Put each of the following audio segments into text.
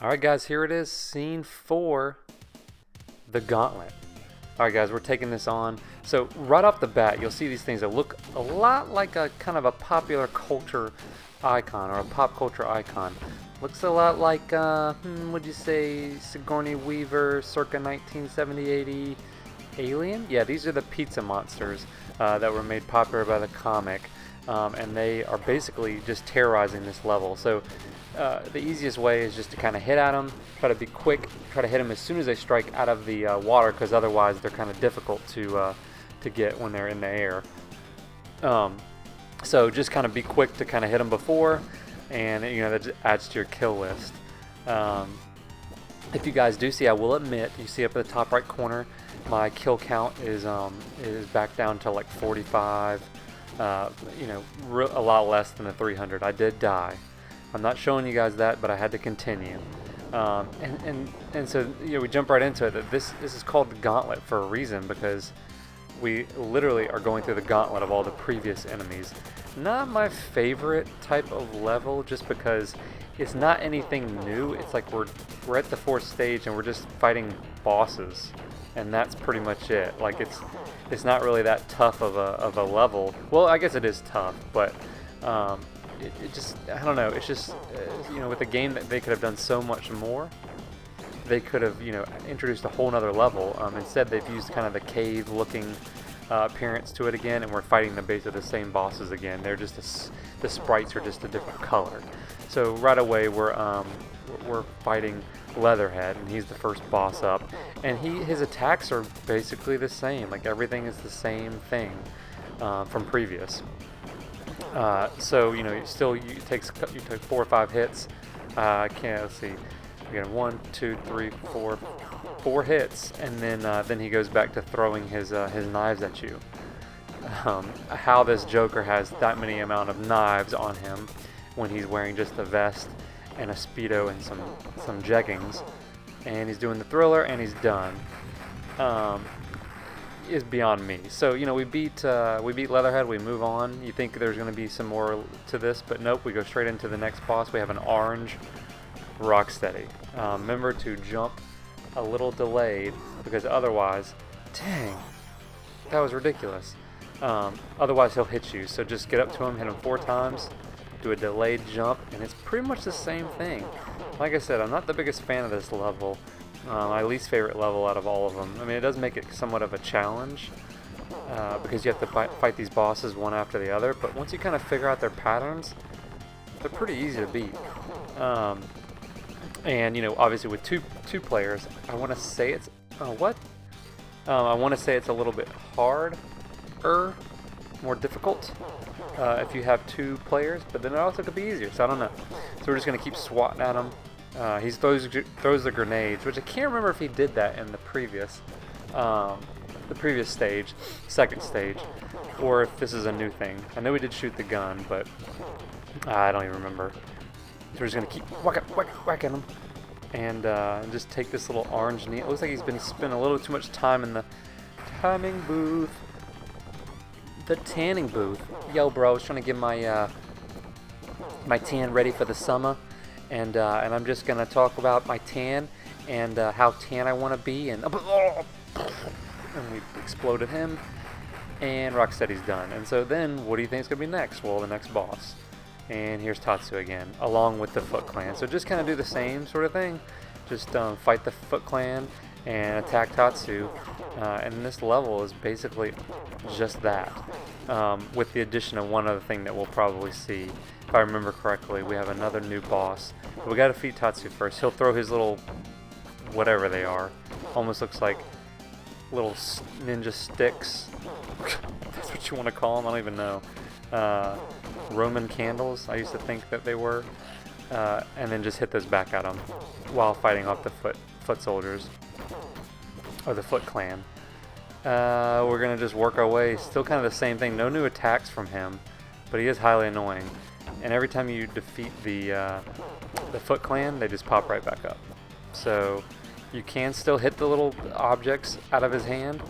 Alright guys, here it is, scene 4, the Gauntlet. Alright guys, we're taking this on. So right off the bat, you'll see these things that look a lot like a kind of a popular culture icon, or a pop culture icon. Looks a lot like, would you say, Sigourney Weaver, circa 1970-80 Alien? Yeah, these are the pizza monsters that were made popular by the comic. And they are basically just terrorizing this level. So the easiest way is just to kind of hit at them, try to be quick, try to hit them as soon as they strike out of the water, because otherwise they're kind of difficult to get when they're in the air. So just kind of be quick to kind of hit them before, and you know that just adds to your kill list. If you guys do see, I will admit, you see up at the top right corner, my kill count is back down to like 45. A lot less than the 300. I did die. I'm not showing you guys that, but I had to continue. And so we jump right into it. That this is called the Gauntlet for a reason, because we literally are going through the gauntlet of all the previous enemies. Not my favorite type of level, just because it's not anything new. It's like we're at the 4th stage and we're just fighting bosses, and that's pretty much it. Like it's not really that tough of a level. Well, I guess it is tough, but it just, I don't know. It's just with a game that they could have done so much more. They could have introduced a whole nother level. Instead, they've used kind of the cave-looking appearance to it again, and we're fighting the base of the same bosses again. They're just the sprites are just a different color. So right away we're fighting Leatherhead, and he's the first boss up, and his attacks are basically the same. Like everything is the same thing from previous. So you take 4 or 5 hits. Let's see. You get 1, 2, 3, 4 hits, and then he goes back to throwing his knives at you. How this Joker has that many amount of knives on him when he's wearing just a vest and a Speedo and some jeggings, and he's doing the Thriller, and he's done, is beyond me. So we beat Leatherhead. We move on. You think there's going to be some more to this, but nope. We go straight into the next boss. We have an orange Rocksteady. Remember to jump a little delayed, because otherwise, dang, that was ridiculous. Otherwise he'll hit you. So just get up to him, hit him 4 times, do a delayed jump, and it's pretty much the same thing. Like I said, I'm not the biggest fan of this level. My least favorite level out of all of them. I mean, it does make it somewhat of a challenge, because you have to fight these bosses one after the other, but once you kind of figure out their patterns, they're pretty easy to beat. And obviously with two players, I want to say it's I want to say it's a little bit more difficult if you have 2 players, but then it also could be easier. So I don't know. So we're just gonna keep swatting at him. He throws the grenades, which I can't remember if he did that in the previous stage, 2nd stage, or if this is a new thing. I know we did shoot the gun, but I don't even remember. So we're just going to keep whacking him, and just take this little orange needle. It looks like he's been spending a little too much time in the tanning booth. Yo, bro, I was trying to get my my tan ready for the summer, and I'm just going to talk about my tan and how tan I want to be, and we exploded him, and Rocksteady's done. And so then, what do you think is going to be next? Well, the next boss. And here's Tatsu again, along with the Foot Clan. So just kind of do the same sort of thing. Just fight the Foot Clan and attack Tatsu. And this level is basically just that, with the addition of one other thing that we'll probably see. If I remember correctly, we have another new boss. But we got to defeat Tatsu first. He'll throw his little, whatever they are. Almost looks like little ninja sticks. That's what you want to call them? I don't even know. Roman candles, I used to think that they were, and then just hit those back at him while fighting off the foot soldiers, or the Foot Clan. We're gonna just work our way, still kind of the same thing, no new attacks from him, but he is highly annoying, and every time you defeat the Foot Clan, they just pop right back up. So you can still hit the little objects out of his hand.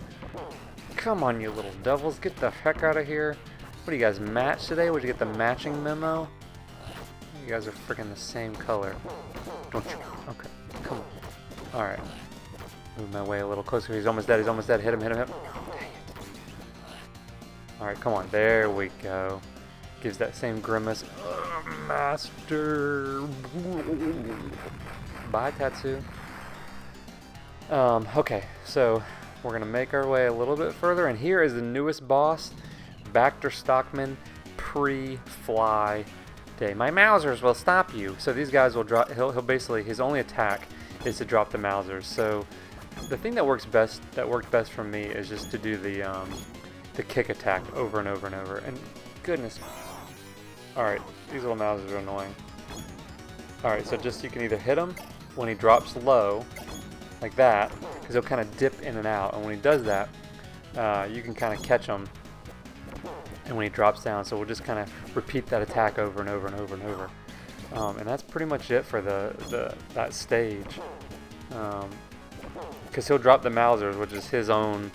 Come on, you little devils, get the heck out of here. What do you guys match today? Would you get the matching memo? You guys are freaking the same color. Don't you? Okay. Alright. Move my way a little closer. He's almost dead. He's almost dead. Hit him, hit him, hit him. Alright, come on. There we go. Gives that same grimace. Master. Bye, Tatsu. Okay, so we're going to make our way a little bit further. And here is the newest boss, Baxter Stockman pre-fly day. My Mausers will stop you. So these guys will drop. He'll basically, his only attack is to drop the Mausers. So the thing that worked best for me is just to do the kick attack over and over and over. And goodness, all right, these little Mausers are annoying. All right, so just you can either hit him when he drops low, like that, because he'll kind of dip in and out. And when he does that, you can kind of catch him. And when he drops down, so we'll just kind of repeat that attack over and over and over and over. And that's pretty much it for that stage. Because he'll drop the Mausers, which is his own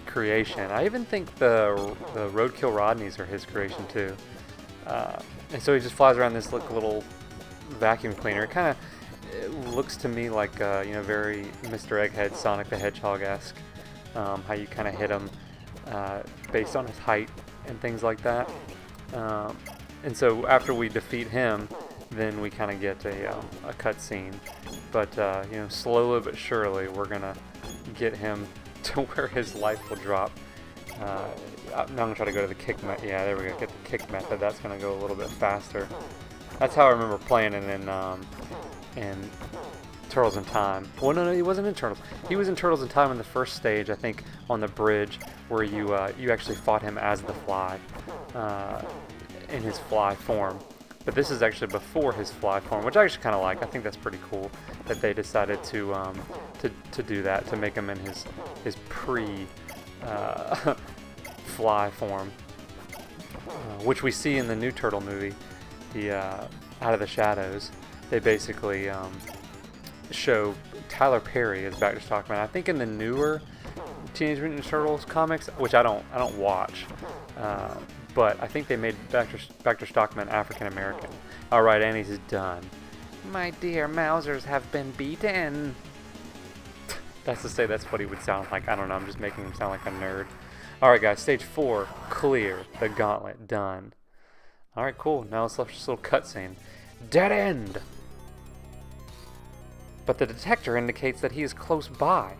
creation. I even think the Roadkill Rodneys are his creation too. And so he just flies around this little vacuum cleaner. It kind of looks to me like very Mr. Egghead, Sonic the Hedgehog-esque. How you kind of hit him based on his height and things like that. And so after we defeat him, then we kind of get a cutscene. But slowly but surely, we're gonna get him to where his life will drop. Now I'm gonna try to go to the kick method. Yeah, there we go. Get the kick method. That's gonna go a little bit faster. That's how I remember playing it in Turtles in Time. Well, no, he wasn't in Turtles. He was in Turtles in Time in the first stage, I think, on the bridge, where you actually fought him as the Fly, in his Fly form. But this is actually before his Fly form, which I actually kind of like. I think that's pretty cool that they decided to do that, to make him in his pre Fly form, which we see in the new Turtle movie, the Out of the Shadows. They basically show Tyler Perry as Baxter Stockman. I think in the newer Teenage Mutant Ninja Turtles comics, which I don't watch, but I think they made Baxter Stockman African American. All right, Annie's done. My dear Mausers have been beaten. That's to say, that's what he would sound like. I don't know. I'm just making him sound like a nerd. All right, guys. Stage 4 clear. The Gauntlet done. All right, cool. Now let's watch this little cutscene. Dead end. But the detector indicates that he is close by.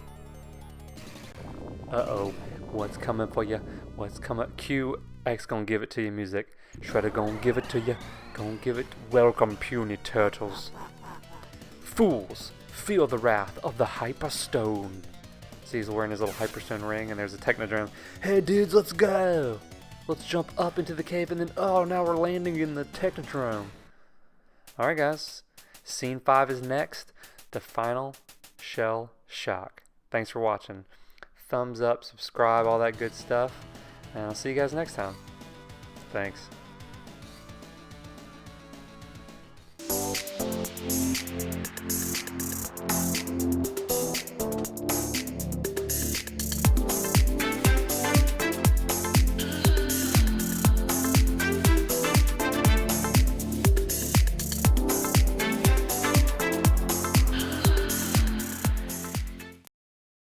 Uh-oh. What's coming for you? What's coming? Q X gonna give it to you, music. Shredder gonna give it to you. Gonna give it. Welcome, puny turtles. Fools, feel the wrath of the Hyperstone. See, he's wearing his little Hyperstone ring, and there's a Technodrome. Hey, dudes, let's go. Let's jump up into the cave, and then, oh, now we're landing in the Technodrome. All right, guys. Scene 5 is next. The final shell shock. Thanks for watching. Thumbs up, subscribe, all that good stuff. And I'll see you guys next time. Thanks.